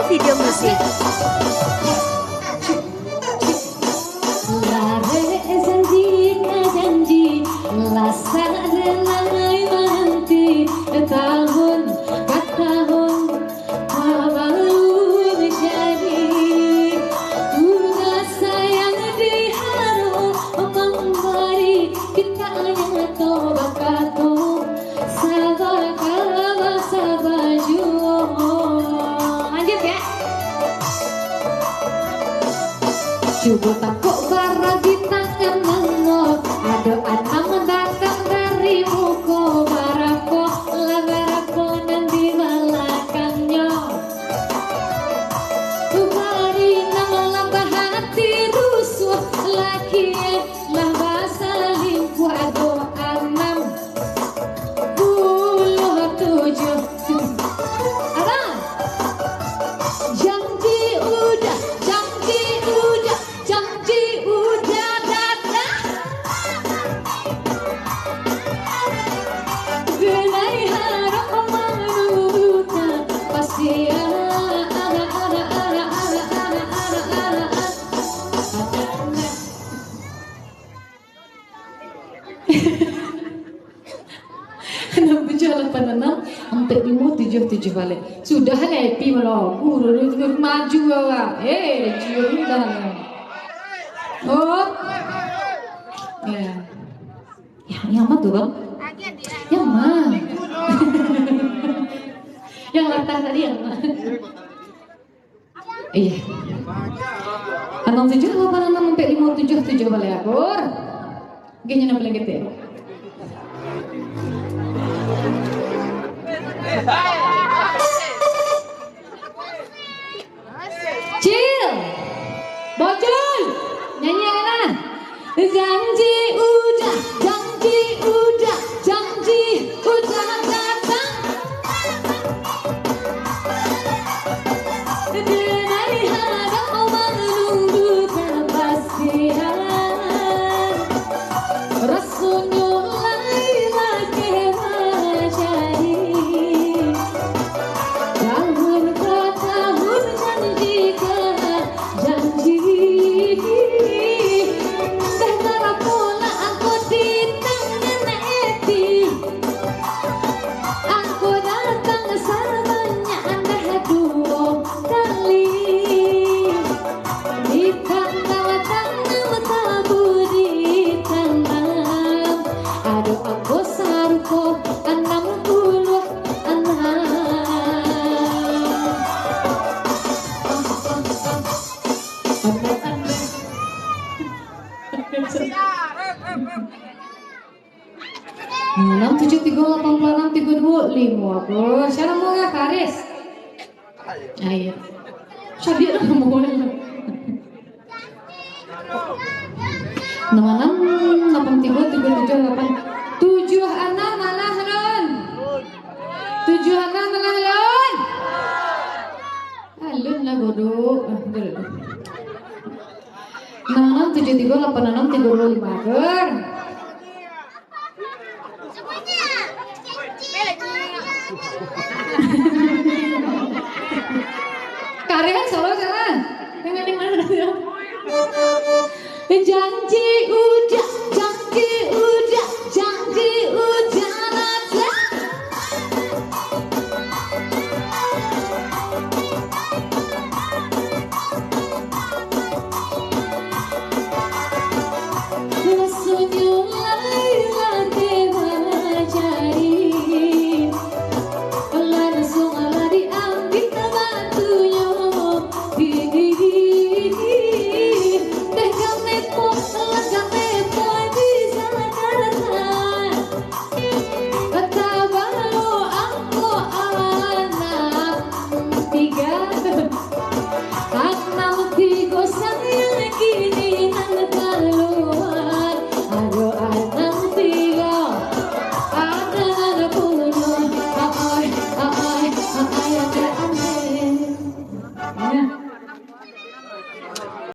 video musik. Tahun ke tahun malu menjadi udah sayang di haru memberi kita yang tobat katu sabar kalah sabar juang. Lanjut ya. Coba takut barang di tangan mengot ada anak datang dari muka barako lagarako dan di belakangnya bari nama lambah hati rusuh laki lah bahasa lingkuh ado 67 abang janji udah datang genai harap menurutan pasti enam tujuh delapan enam sampai 577 balik sudah happy malah guru maju awak cium dah oh ya yang apa tuh bang yang mana yang latar tadi yang mana iya 67 delapan enam sampai 577 balik akur gini nama lagi tuh Cil, bocil, nyanyi kan? Janji udah datang. Denai hadap menunggu kepastian. Rasulullah lagi wajari. Tahun ke tahun janji dah tarap pula aku di tangan eti aku datang sebanyak dah 2 kali di tanggal tabu di tanam aduh aku saruko 66 6738632 aku siapa mau ya Karis ayo sedih lah mau 66833778 76 malah Ron 76 malah Ron alun lah bodoh 66738632 agar Karen solo jalan. Yang mana? Jangan